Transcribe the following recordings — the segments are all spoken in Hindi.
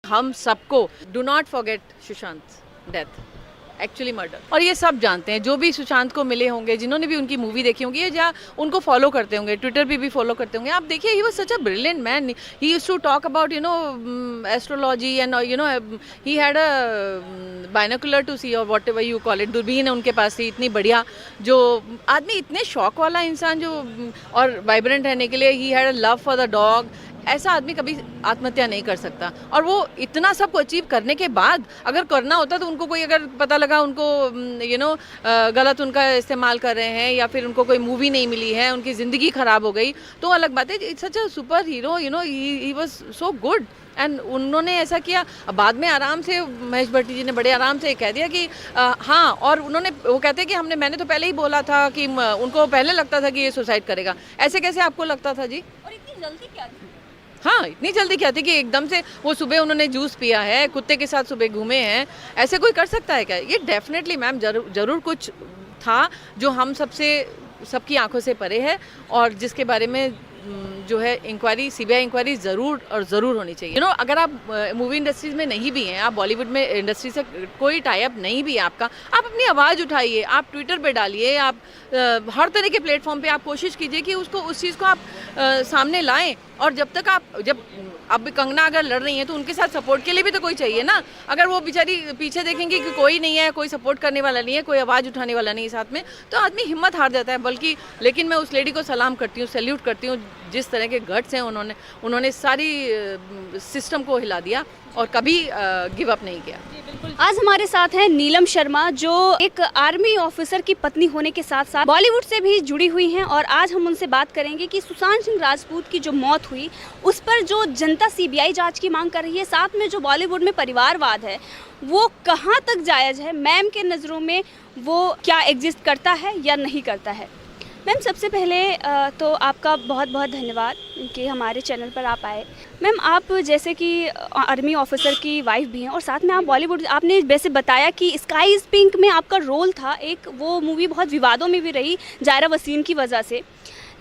हम सबको do not forget Sushant death, actually murder. और ये सब जानते हैं, जो भी सुशांत को मिले होंगे, जिन्होंने भी उनकी मूवी देखी होंगी या उनको फॉलो करते होंगे, ट्विटर पे भी फॉलो करते होंगे। आप देखिए, he was such a brilliant man. He used to talk about astrology and he had a binocular to see और whatever you call it, दूरबीन है उनके पास थी इतनी बढ़िया। जो आदमी इतने शौक वाला इंसान जो और वाइब्रेंट रहने के लिए, ही had a love for the dog. ऐसा आदमी कभी आत्महत्या नहीं कर सकता। और वो इतना सब अचीव करने के बाद अगर करना होता तो उनको कोई अगर पता लगा उनको गलत उनका इस्तेमाल कर रहे हैं या फिर उनको कोई मूवी नहीं मिली है, उनकी ज़िंदगी ख़राब हो गई, तो अलग बात है। It's such a super hero, he was so good and उन्होंने ऐसा किया। बाद में आराम से महेश भट्टी जी ने बड़े आराम से कह दिया कि हाँ, और उन्होंने वो कहते हैं कि मैंने तो पहले ही बोला था कि उनको पहले लगता था कि ये सुसाइड करेगा। ऐसे कैसे आपको लगता था जी? और इतनी जल्दी क्या थी? हाँ, इतनी जल्दी क्या थी कि एकदम से वो सुबह उन्होंने जूस पिया है, कुत्ते के साथ सुबह घूमे हैं, ऐसे कोई कर सकता है क्या? ये डेफिनेटली मैम जरूर कुछ था जो हम सबकी आंखों से परे है और जिसके बारे में जो है इंक्वायरी, सीबीआई इंक्वायरी ज़रूर होनी चाहिए। अगर आप मूवी इंडस्ट्रीज में नहीं भी हैं, आप बॉलीवुड में इंडस्ट्री से कोई टाई अप नहीं भी है आपका, आप अपनी आवाज़ उठाइए, आप ट्विटर पे डालिए, आप हर तरह के प्लेटफॉर्म पे आप कोशिश कीजिए कि उस चीज़ को आप सामने लाएं। और जब अब कंगना अगर लड़ रही हैं तो उनके साथ सपोर्ट के लिए भी तो कोई चाहिए ना। अगर वो बेचारी पीछे देखेंगे कि कोई नहीं है, कोई सपोर्ट करने वाला नहीं है, कोई आवाज़ उठाने वाला नहीं है साथ में, तो आदमी हिम्मत हार जाता है। लेकिन मैं उस लेडी को सलाम करती हूँ, सैल्यूट करती हूँ, जिस तरह के गट्स हैं उन्होंने सारी सिस्टम को हिला दिया और कभी गिव अप नहीं किया। आज हमारे साथ हैं नीलम शर्मा, जो एक आर्मी ऑफिसर की पत्नी होने के साथ साथ बॉलीवुड से भी जुड़ी हुई हैं। और आज हम उनसे बात करेंगे कि सुशांत सिंह राजपूत की जो मौत हुई उस पर जो जनता सीबीआई जांच की मांग कर रही है, साथ में जो बॉलीवुड में परिवारवाद है वो कहाँ तक जायज़ है, मैम के नज़रों में वो क्या एग्जिस्ट करता है या नहीं करता है। मैम, सबसे पहले तो आपका बहुत बहुत धन्यवाद कि हमारे चैनल पर आप आए। मैम, आप जैसे कि आर्मी ऑफिसर की वाइफ भी हैं और साथ में आप बॉलीवुड, आपने वैसे बताया कि स्काई इज़ पिंक में आपका रोल था, एक वो मूवी बहुत विवादों में भी रही जायरा वसीम की वजह से,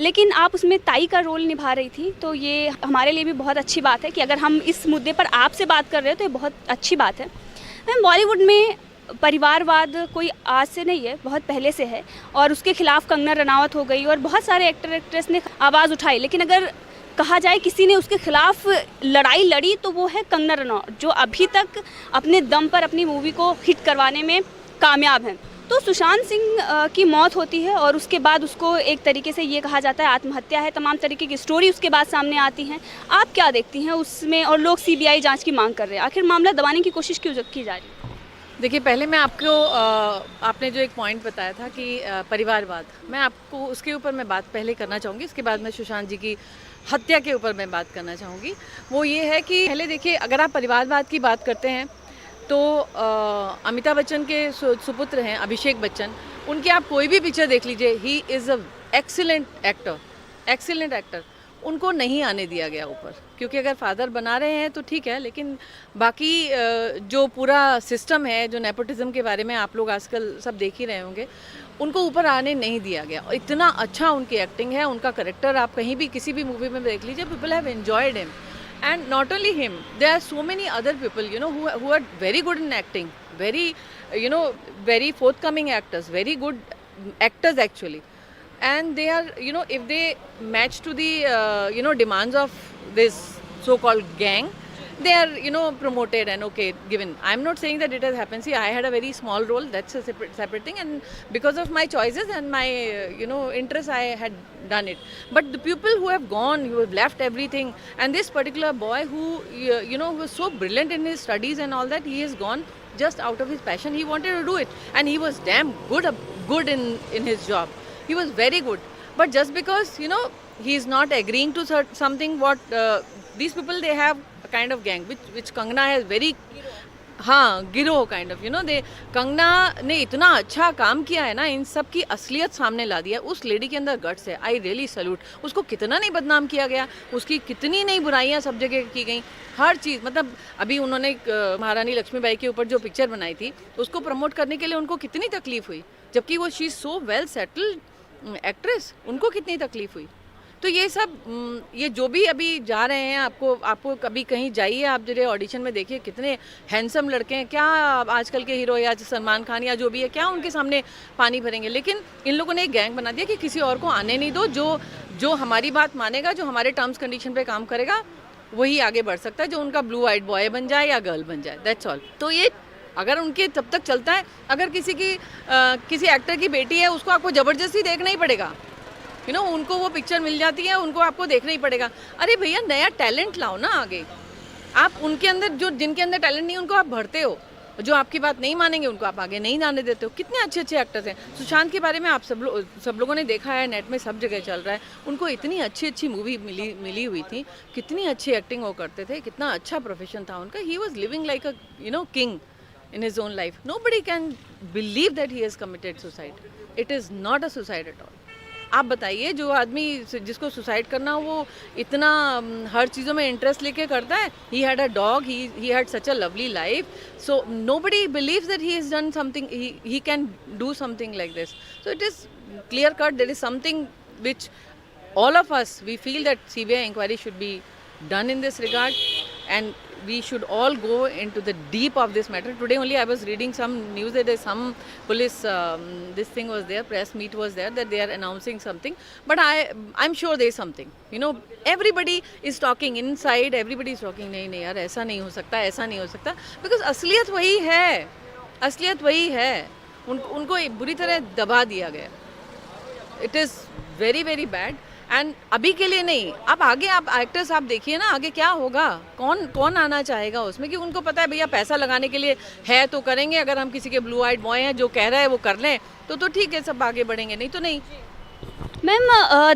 लेकिन आप उसमें ताई का रोल निभा रही थी। तो ये हमारे लिए भी बहुत अच्छी बात है कि अगर हम इस मुद्दे पर आपसे बात कर रहे हो तो ये बहुत अच्छी बात है। मैम, बॉलीवुड में परिवारवाद कोई आज से नहीं है, बहुत पहले से है और उसके खिलाफ कंगना रनावत हो गई और बहुत सारे एक्टर एक्ट्रेस ने आवाज़ उठाई, लेकिन अगर कहा जाए किसी ने उसके खिलाफ लड़ाई लड़ी तो वो है कंगना रनावत, जो अभी तक अपने दम पर अपनी मूवी को हिट करवाने में कामयाब हैं। तो सुशांत सिंह की मौत होती है और उसके बाद उसको एक तरीके से ये कहा जाता है आत्महत्या है, तमाम तरीके की स्टोरी उसके बाद सामने आती हैं। आप क्या देखती हैं उसमें? और लोग सीबीआई जांच की मांग कर रहे हैं, आखिर मामला दबाने की कोशिश क्यों की जा रही है? देखिए, पहले मैं आपको आपने जो एक पॉइंट बताया था कि परिवारवाद, मैं आपको उसके ऊपर मैं बात पहले करना चाहूँगी, उसके बाद मैं सुशांत जी की हत्या के ऊपर मैं बात करना चाहूँगी। वो ये है कि पहले देखिए, अगर आप परिवारवाद की बात करते हैं तो अमिताभ बच्चन के सुपुत्र हैं अभिषेक बच्चन, उनकी आप कोई भी पिक्चर देख लीजिए, he is a excellent actor. उनको नहीं आने दिया गया ऊपर, क्योंकि अगर फादर बना रहे हैं तो ठीक है, लेकिन बाकी जो पूरा सिस्टम है, जो नेपोटिज्म के बारे में आप लोग आजकल सब देख ही रहे होंगे, उनको ऊपर आने नहीं दिया गया। और इतना अच्छा उनकी एक्टिंग है, उनका करेक्टर आप कहीं भी किसी भी मूवी में देख लीजिए, people have enjoyed him. And not only him, there are so many other people, who are very good in acting, very forthcoming actors, very good actors actually. And they are, if they match to the, demands of this so-called gang, they are, promoted and okay, given. I'm not saying that it has happened. See, I had a very small role, that's a separate thing, and because of my choices and my, interests, I had done it. But the people who have gone, who have left everything, and this particular boy who, who was so brilliant in his studies and all that, he has gone just out of his passion. He wanted to do it, and he was damn good in his job. He was very good. But just because, he is not agreeing to something, what these people, they have a kind of gang, which Kangana has very, हाँ, गिरोह काइंड ऑफ, दे कंगना ने इतना अच्छा काम किया है ना, इन सब की असलियत सामने ला दिया। उस लेडी के अंदर गट्स है, आई रियली सल्यूट। उसको कितना नहीं बदनाम किया गया, उसकी कितनी नहीं बुराइयां सब जगह की गई, हर चीज़। मतलब अभी उन्होंने महारानी लक्ष्मीबाई के ऊपर जो पिक्चर बनाई थी, उसको प्रमोट करने के लिए उनको कितनी तकलीफ हुई, जबकि वो she is so well settled actress, उनको कितनी तकलीफ हुई। तो तो ये सब ये जो भी अभी जा रहे हैं, आपको कभी कहीं जाइए, आप जरे ऑडिशन में देखिए कितने हैंडसम लड़के हैं, क्या आजकल के हीरो या सलमान खान या जो भी है, क्या उनके सामने पानी भरेंगे। लेकिन इन लोगों ने एक गैंग बना दिया कि किसी और को आने नहीं दो, जो हमारी बात मानेगा, जो हमारे टर्म्स कंडीशन पे काम करेगा, वही आगे बढ़ सकता है, जो उनका ब्लू आइड बॉय बन जाए या गर्ल बन जाए, दैट्स ऑल। तो ये अगर उनके तब तक चलता है, अगर किसी एक्टर की बेटी है, उसको आपको ज़बरदस्ती देखना ही पड़ेगा, उनको वो पिक्चर मिल जाती है, उनको आपको देखना ही पड़ेगा। अरे भैया, नया टैलेंट लाओ ना आगे। आप उनके अंदर जिनके अंदर टैलेंट नहीं, उनको आप भरते हो, जो आपकी बात नहीं मानेंगे उनको आप आगे नहीं जाने देते हो। कितने अच्छे अच्छे एक्टर्स हैं। सुशांत के बारे में आप सब लोगों ने देखा है, नेट में सब जगह चल रहा है। उनको इतनी अच्छी मूवी मिली हुई थी, कितनी अच्छी एक्टिंग वो करते थे, कितना अच्छा प्रोफेशन था उनका। He was living like a king in his own life. Nobody can believe that he has committed suicide. It is not a suicide at all. आप बताइए, जो आदमी जिसको सुसाइड करना हो, वो इतना हर चीज़ों में इंटरेस्ट लेके करता है। He had a dog, he had such a lovely life. So nobody believes that he has done something, he can do something like this. So it is clear cut, there is something which all of us, we feel that CBI inquiry should be done in this regard, and we should all go into the deep of this matter. Today only I was reading some news that there's some police this thing was there, press meet was there, that they are announcing something, but I'm sure there is something. Everybody is talking inside, everybody is talking, नहीं यार, ऐसा नहीं हो सकता, ऐसा नहीं हो सकता, because असलियत वही है, उनको बुरी तरह दबा दिया गया। It is very very bad. And अभी के लिए नहीं, अब आगे आप एक्टर्स आप देखिए ना, आगे क्या होगा, कौन आना चाहेगा उसमें, कि उनको पता है भैया पैसा लगाने के लिए है तो करेंगे। अगर हम किसी के ब्लू आइड बॉय हैं, जो कह रहा है वो कर लें, तो ठीक है, सब आगे बढ़ेंगे, नहीं तो नहीं। मैम,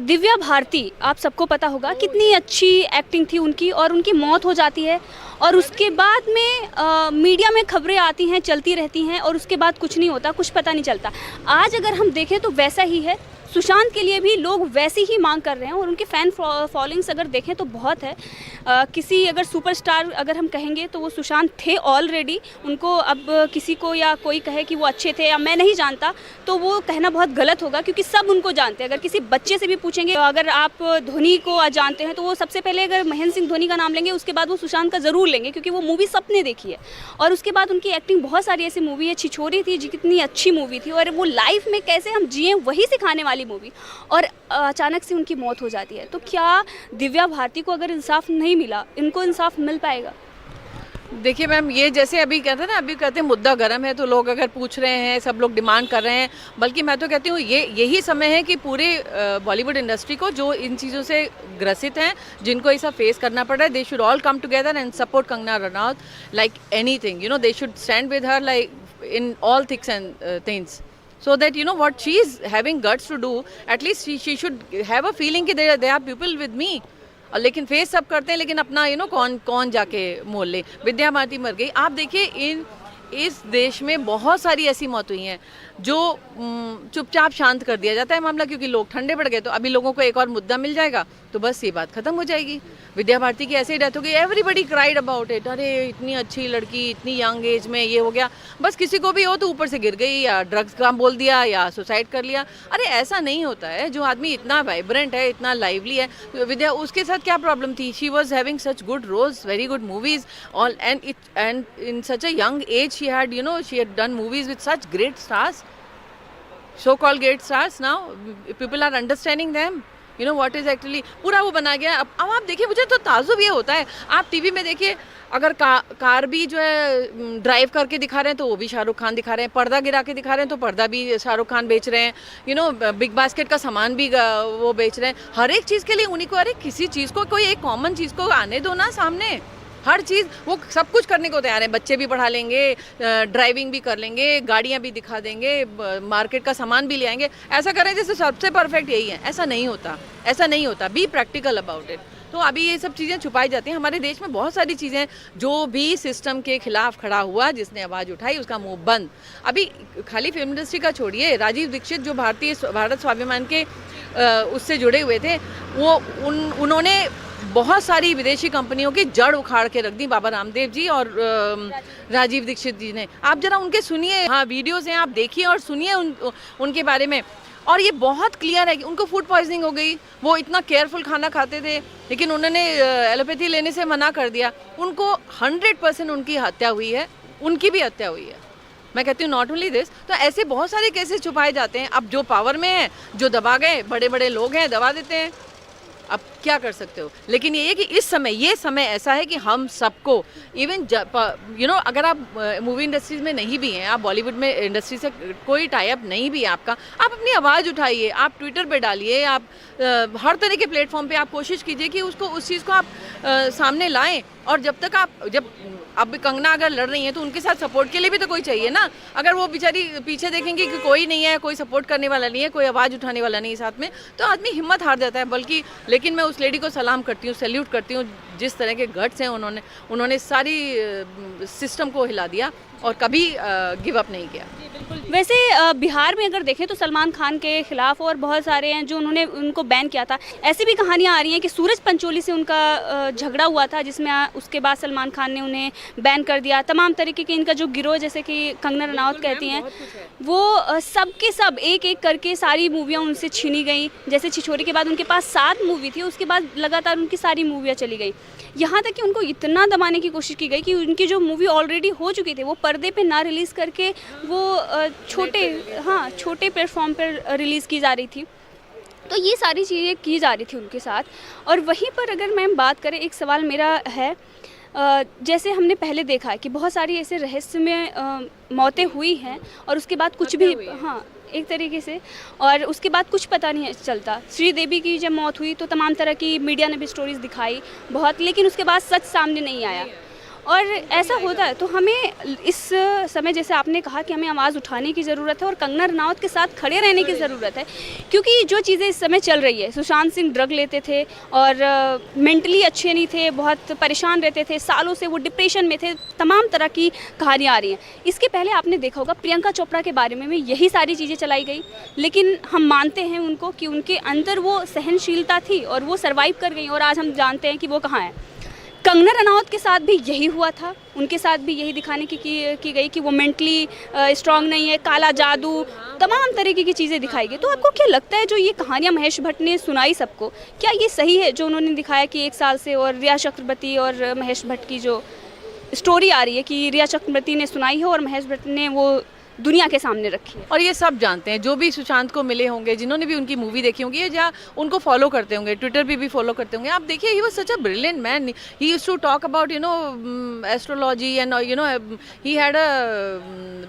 दिव्या भारती, आप सबको पता होगा कितनी अच्छी एक्टिंग थी उनकी, और उनकी मौत हो जाती है, और उसके बाद में मीडिया में खबरें आती हैं, चलती रहती हैं, और उसके बाद कुछ नहीं होता, कुछ पता नहीं चलता। आज अगर हम देखें तो वैसा ही है। सुशांत के लिए भी लोग वैसी ही मांग कर रहे हैं, और उनके फ़ैन फॉलोइंग्स अगर देखें तो बहुत है। किसी अगर सुपरस्टार अगर हम कहेंगे तो वो सुशांत थे ऑलरेडी। उनको अब किसी को या कोई कहे कि वो अच्छे थे या मैं नहीं जानता, तो वो कहना बहुत गलत होगा, क्योंकि सब उनको जानते हैं। अगर किसी बच्चे से भी पूछेंगे, अगर आप धोनी को जानते हैं, तो वो सबसे पहले अगर महेंद्र सिंह धोनी का नाम लेंगे, उसके बाद वो सुशांत का ज़रूर लेंगे, क्योंकि वो मूवी सबने देखी है। और उसके बाद उनकी एक्टिंग, बहुत सारी ऐसी मूवी है, छिछोरी थी, कितनी अच्छी मूवी थी, और वो लाइफ में कैसे हम जिए वही सिखाने वाली मूवी, और अचानक से उनकी मौत हो जाती है। तो क्या दिव्या भारती को अगर इंसाफ नहीं मिला, इनको इंसाफ मिल पाएगा? देखिए मैम, ये जैसे अभी कहते हैं ना, अभी कहते हैं मुद्दा गर्म है, तो लोग अगर पूछ रहे हैं, सब लोग डिमांड कर रहे हैं, बल्कि मैं तो कहती हूँ यही समय है कि पूरे बॉलीवुड इंडस्ट्री को, जो इन चीज़ों से ग्रसित हैं, जिनको ऐसा फेस करना पड़ रहा है, they should all come together and support Kangana Ranaut like anything. They should stand with her like in all thicks and things, so that what she is having guts to do, at least she should have a feeling कि they are people with me। और लेकिन फेस सब करते हैं, लेकिन अपना कौन जाके मोल ले। विद्या भारती मर गई। आप देखिए, इस देश में बहुत सारी ऐसी मौत हुई हैं जो चुपचाप शांत कर दिया जाता है मामला, क्योंकि लोग ठंडे पड़ गए, तो अभी लोगों को एक और मुद्दा मिल जाएगा तो बस ये बात खत्म हो जाएगी। विद्या भारती की ऐसे ही डेथ हो गई, एवरीबडी क्राइड अबाउट इट, अरे इतनी अच्छी लड़की, इतनी यंग एज में ये हो गया, बस किसी को भी हो तो ऊपर से गिर गई, या ड्रग्स का बोल दिया, या सुसाइड कर लिया। अरे ऐसा नहीं होता है। जो आदमी इतना वाइब्रेंट है, इतना लाइवली है, विद्या, उसके साथ क्या प्रॉब्लम थी? She was having such good roles, very good movies, all and in such a young age she had done movies with such great stars, so called great stars. Now people are understanding them, what is actually पूरा वो बना गया। अब आप देखिए, मुझे तो ताज्जुब ये होता है, आप टीवी में देखिए, अगर कार भी जो है ड्राइव करके दिखा रहे हैं तो वो भी शाहरुख खान दिखा रहे हैं, पर्दा गिरा के दिखा रहे हैं तो पर्दा भी शाहरुख खान बेच रहे हैं, बिग बास्केट का सामान भी वो बेच रहे हैं। हर एक चीज़ के लिए उन्हीं को, अरे किसी चीज़ को, कोई एक कॉमन चीज़ को आने दो ना सामने। हर चीज़ वो सब कुछ करने को तैयार है, बच्चे भी पढ़ा लेंगे, ड्राइविंग भी कर लेंगे, गाड़ियाँ भी दिखा देंगे, मार्केट का सामान भी ले आएंगे। ऐसा करें जैसे सबसे परफेक्ट यही है, ऐसा नहीं होता। Be practical about it. तो अभी ये सब चीज़ें छुपाई जाती हैं। हमारे देश में बहुत सारी चीज़ें, जो भी सिस्टम के खिलाफ खड़ा हुआ, जिसने आवाज़ उठाई, उसका मुंह बंद। अभी खाली फिल्म इंडस्ट्री का छोड़िए, राजीव दीक्षित जो भारत स्वाभिमान के उससे जुड़े हुए थे, वो उन्होंने बहुत सारी विदेशी कंपनियों की जड़ उखाड़ के रख दी, बाबा रामदेव जी और राजीव दीक्षित जी ने। आप जरा उनके सुनिए, हाँ वीडियोस हैं, आप देखिए और सुनिए उनके बारे में। और ये बहुत क्लियर है कि उनको फूड पॉइजनिंग हो गई, वो इतना केयरफुल खाना खाते थे लेकिन उन्होंने एलोपैथी लेने से मना कर दिया, उनको 100% उनकी हत्या हुई है, उनकी भी हत्या हुई है। मैं कहती हूँ नॉट ओनली दिस, तो ऐसे बहुत सारे केसेस छुपाए जाते हैं। अब जो पावर में है, जो दबा गए, बड़े बड़े लोग हैं, दबा देते हैं, अब क्या कर सकते हो। लेकिन ये है कि इस समय, ये समय ऐसा है कि हम सबको, इवन अगर आप मूवी इंडस्ट्रीज में नहीं भी हैं, आप बॉलीवुड में इंडस्ट्री से कोई टाई अप नहीं भी है आपका, आप अपनी आवाज़ उठाइए, आप ट्विटर पे डालिए, आप हर तरह के प्लेटफॉर्म पे आप कोशिश कीजिए कि उस चीज़ को आप सामने लाएं। और जब तक अब कंगना अगर लड़ रही हैं तो उनके साथ सपोर्ट के लिए भी तो कोई चाहिए ना। अगर वो बेचारी पीछे देखेंगी कि कोई नहीं है, कोई सपोर्ट करने वाला नहीं है, कोई आवाज़ उठाने वाला नहीं है साथ में, तो आदमी हिम्मत हार जाता है। लेकिन मैं उस लेडी को सलाम करती हूँ, सैल्यूट करती हूँ, जिस तरह के गट्स हैं उन्होंने सारी सिस्टम को हिला दिया और कभी गिव अप नहीं किया। वैसे बिहार में अगर देखें तो सलमान खान के खिलाफ और बहुत सारे हैं जो उनको बैन किया था। ऐसी भी कहानियां आ रही हैं कि सूरज पंचोली से उनका झगड़ा हुआ था, जिसमें उसके बाद सलमान खान ने उन्हें बैन कर दिया। तमाम तरीके के इनका जो गिरोह, जैसे कि कंगना रनावत कहती हैं, वो सब के सब एक एक करके सारी मूवियाँ उनसे छीनी गई। जैसे छिछोरे के बाद उनके पास 7 मूवी थी, उसके बाद लगातार उनकी सारी मूवियाँ चली गई। यहाँ तक कि उनको इतना दबाने की कोशिश की गई कि उनकी जो मूवी ऑलरेडी हो चुकी थी वो पर्दे पे ना रिलीज़ करके वो छोटे प्लेटफॉर्म पर रिलीज़ की जा रही थी। तो ये सारी चीज़ें की जा रही थी उनके साथ। और वहीं पर अगर मैम बात करें, एक सवाल मेरा है, जैसे हमने पहले देखा है कि बहुत सारी ऐसे रहस्यमय मौतें हुई हैं और उसके बाद कुछ भी, हाँ, एक तरीके से, और उसके बाद कुछ पता नहीं चलता। श्रीदेवी की जब मौत हुई तो तमाम तरह की मीडिया ने भी स्टोरीज दिखाई बहुत, लेकिन उसके बाद सच सामने नहीं आया। और ऐसा होता है, तो हमें इस समय, जैसे आपने कहा कि हमें आवाज़ उठाने की ज़रूरत है और कंगना रनावत के साथ खड़े रहने की ज़रूरत है, क्योंकि जो चीज़ें इस समय चल रही है, सुशांत सिंह ड्रग लेते थे और मेंटली अच्छे नहीं थे, बहुत परेशान रहते थे, सालों से वो डिप्रेशन में थे, तमाम तरह की कहानियाँ आ रही हैं। इसके पहले आपने देखा होगा प्रियंका चोपड़ा के बारे में यही सारी चीज़ें चलाई गई, लेकिन हम मानते हैं उनको कि उनके अंदर वो सहनशीलता थी और वो सर्वाइव कर गई, और आज हम जानते हैं कि वो कहाँ है। कंगना रनावत के साथ भी यही हुआ था, उनके साथ भी यही दिखाने की गई कि वो मेंटली स्ट्रांग नहीं है, काला जादू, तमाम तरीके की चीज़ें दिखाई गई। तो आपको क्या लगता है, जो ये कहानियाँ महेश भट्ट ने सुनाई सबको, क्या ये सही है जो उन्होंने दिखाया कि 1 साल से, और रिया चक्रवर्ती और महेश भट्ट की जो स्टोरी आ रही है कि रिया चक्रवर्ती ने सुनाई है और महेश भट्ट ने वो दुनिया के सामने रखी है? और ये सब जानते हैं, जो भी सुशांत को मिले होंगे, जिन्होंने भी उनकी मूवी देखी होंगी या उनको फॉलो करते होंगे, ट्विटर पे भी फॉलो करते होंगे। आप देखिए, he was such a brilliant man, he used to talk about astrology and he had a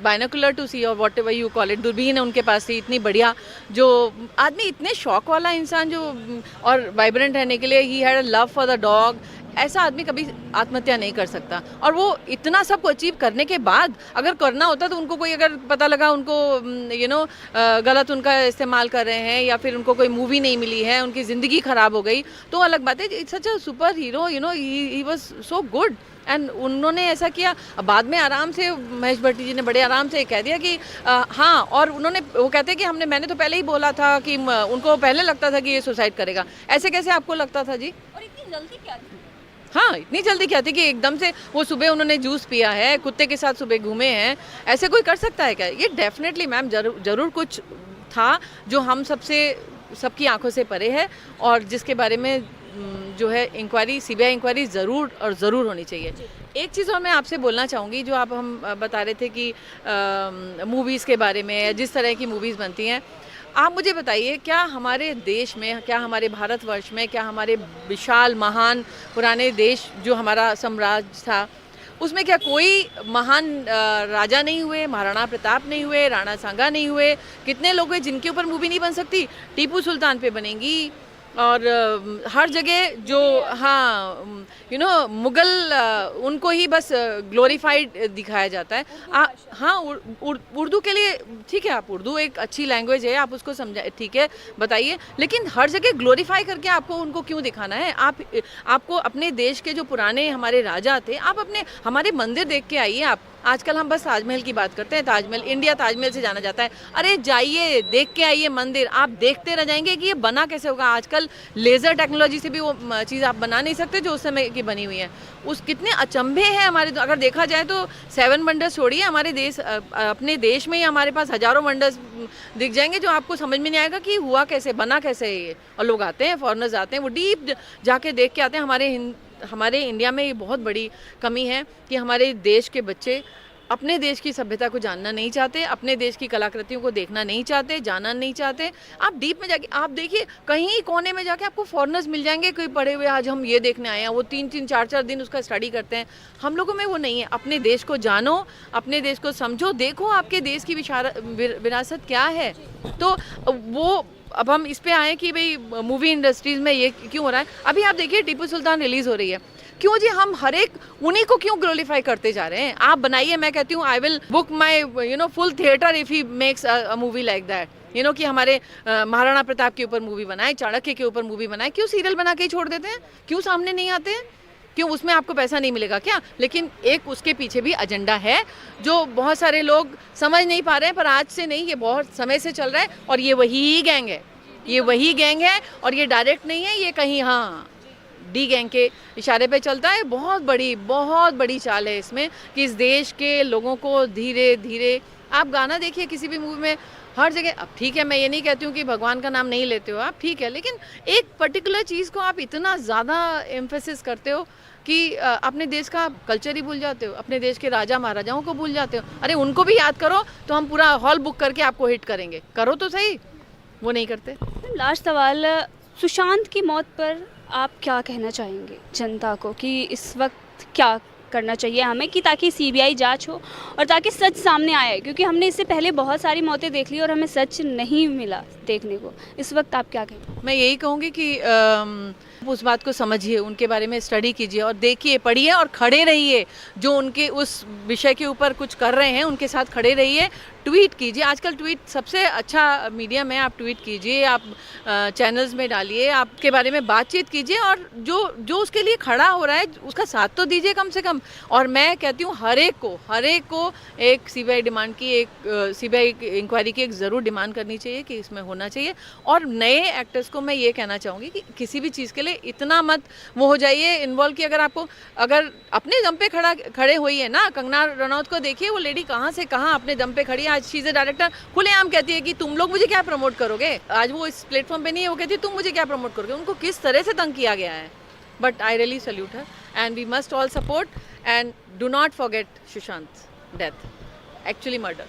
binocular to see, और whatever you call it, दूरबीन है उनके पास थी इतनी बढ़िया। जो आदमी इतने शौक वाला इंसान, जो और वाइब्रेंट रहने के लिए, ही had a love for the dog. ऐसा आदमी कभी आत्महत्या नहीं कर सकता। और वो इतना सब को अचीव करने के बाद अगर करना होता तो उनको कोई, अगर पता लगा उनको गलत उनका इस्तेमाल कर रहे हैं, या फिर उनको कोई मूवी नहीं मिली है, उनकी ज़िंदगी ख़राब हो गई, तो अलग बात है। It's such a super hero, he was so good, and उन्होंने ऐसा किया। बाद में आराम से महेश भट्टी जी ने बड़े आराम से कह दिया कि हाँ, और वो कहते कि मैंने तो पहले ही बोला था कि उनको पहले लगता था कि ये सुसाइड करेगा। ऐसे कैसे आपको लगता था जी? और इतनी जल्दी क्या थी? हाँ, इतनी जल्दी क्या थी कि एकदम से वो सुबह उन्होंने जूस पिया है, कुत्ते के साथ सुबह घूमे हैं, ऐसे कोई कर सकता है क्या? ये डेफिनेटली मैम जरूर कुछ था जो हम सबकी आंखों से परे है, और जिसके बारे में जो है इंक्वायरी, सीबीआई इंक्वायरी ज़रूर होनी चाहिए। एक चीज़ और मैं आपसे बोलना चाहूँगी, जो हम बता रहे थे कि मूवीज़ के बारे में, जिस तरह की मूवीज़ बनती हैं, आप मुझे बताइए, क्या हमारे देश में, क्या हमारे भारतवर्ष में, क्या हमारे विशाल महान पुराने देश जो हमारा साम्राज्य था, उसमें क्या कोई महान राजा नहीं हुए, महाराणा प्रताप नहीं हुए, राणा सांगा नहीं हुए? कितने लोग हुए जिनके ऊपर मूवी नहीं बन सकती? टीपू सुल्तान पे बनेंगी, और हर जगह जो, हाँ, मुगल, उनको ही बस ग्लोरीफाइड दिखाया जाता है। हाँ, उर्दू के लिए ठीक है, आप उर्दू एक अच्छी लैंग्वेज है, आप उसको समझा, ठीक है, बताइए, लेकिन हर जगह ग्लोरीफाई करके आपको उनको क्यों दिखाना है? आपको अपने देश के जो पुराने हमारे राजा थे, आप हमारे मंदिर देख के आइए। आप आजकल हम बस ताजमहल की बात करते हैं, ताजमहल, इंडिया ताजमहल से जाना जाता है। अरे जाइए, देख के आइए मंदिर, आप देखते रह जाएंगे कि ये बना कैसे होगा। आजकल लेज़र टेक्नोलॉजी से भी वो चीज़ आप बना नहीं सकते जो उस समय की बनी हुई है। उस कितने अचंभे हैं हमारे, अगर देखा जाए तो 7 वंडर्स छोड़िए, हमारे देश, अपने देश में ही हमारे पास हज़ारों वंडर्स दिख जाएंगे जो आपको समझ में नहीं आएगा कि हुआ कैसे, बना कैसे है ये। और लोग आते हैं, फॉरेनर्स आते हैं, वो डीप जाके देख के आते हैं। हमारे इंडिया में ये बहुत बड़ी कमी है कि हमारे देश के बच्चे अपने देश की सभ्यता को जानना नहीं चाहते, अपने देश की कलाकृतियों को देखना नहीं चाहते, जानना नहीं चाहते। आप डीप में जाके आप देखिए, कहीं कोने में जाके आपको फॉरेनर्स मिल जाएंगे, कोई पढ़े हुए, आज हम ये देखने आए हैं, वो 3-3, 4-4 दिन उसका स्टडी करते हैं। हम लोगों में वो नहीं है। अपने देश को जानो, अपने देश को समझो, देखो आपके देश की विरासत क्या है। तो वो अब हम इस पे आए कि भाई मूवी इंडस्ट्रीज़ में ये क्यों हो रहा है। अभी आप देखिए टीपू सुल्तान रिलीज़ हो रही है, क्यों जी हम हर एक उन्हीं को क्यों ग्लोरीफाई करते जा रहे हैं। आप बनाइए, मैं कहती हूँ I will book my full theatre if he makes a movie like that. कि हमारे महाराणा प्रताप के ऊपर मूवी बनाए, चाणक्य के ऊपर मूवी बनाए, क्यों सीरियल बना के ही छोड़ देते हैं, क्यों सामने नहीं आते हैं, क्यों उसमें आपको पैसा नहीं मिलेगा क्या। लेकिन एक उसके पीछे भी एजेंडा है जो बहुत सारे लोग समझ नहीं पा रहे हैं, पर आज से नहीं, ये बहुत समय से चल रहा है। और ये वही गैंग है, ये वही गैंग है, और ये डायरेक्ट नहीं है, ये कहीं हाँ डी गैंग के इशारे पे चलता है। बहुत बड़ी चाल है इसमें कि इस देश के लोगों को धीरे धीरे, आप गाना देखिए किसी भी मूवी में, हर जगह। अब ठीक है, मैं ये नहीं कहती हूँ कि भगवान का नाम नहीं लेते हो आप, ठीक है, लेकिन एक पर्टिकुलर चीज़ को आप इतना ज़्यादा एम्फेसिस करते हो कि अपने देश का कल्चर ही भूल जाते हो, अपने देश के राजा महाराजाओं को भूल जाते हो। अरे उनको भी याद करो तो हम पूरा हॉल बुक करके आपको हिट करेंगे, करो तो सही, वो नहीं करते। लास्ट सवाल, सुशांत की मौत पर आप क्या कहना चाहेंगे जनता को कि इस वक्त क्या करना चाहिए हमें, कि ताकि सीबीआई जांच हो और ताकि सच सामने आए, क्योंकि हमने इससे पहले बहुत सारी मौतें देख ली और हमें सच नहीं मिला देखने को। इस वक्त आप क्या कहेंगे? मैं यही कहूँगी कि उस बात को समझिए, उनके बारे में स्टडी कीजिए और देखिए, पढ़िए और खड़े रहिए। जो उनके उस विषय के ऊपर कुछ कर रहे हैं उनके साथ खड़े रहिए, ट्वीट कीजिए। आजकल ट्वीट सबसे अच्छा मीडियम है, आप ट्वीट कीजिए, आप चैनल्स में डालिए, आपके बारे में बातचीत कीजिए, और जो उसके लिए खड़ा हो रहा है उसका साथ तो दीजिए कम से कम। और मैं कहती हूँ हर एक को एक सीबीआई डिमांड की, एक सीबीआई इंक्वायरी की एक ज़रूर डिमांड करनी चाहिए कि इसमें होना चाहिए। और नए एक्टर्स को मैं ये कहना चाहूँगी कि किसी भी चीज़ के लिए इतना मत वो हो जाइए इन्वॉल्व, कि अगर अपने दम पे खड़े हुई है ना, कंगना रनौत को देखिए, वो लेडी कहाँ से कहाँ अपने दम पे खड़ी है। आज शी इज़ अ डायरेक्टर, खुलेआम कहती है कि तुम लोग मुझे क्या प्रमोट करोगे। आज वो इस प्लेटफॉर्म पे नहीं है, वो कहती है तुम मुझे क्या प्रमोट करोगे। उनको किस तरह से तंग किया गया है। But I really salute her and we must all support and do not forget Sushant death, actually murder.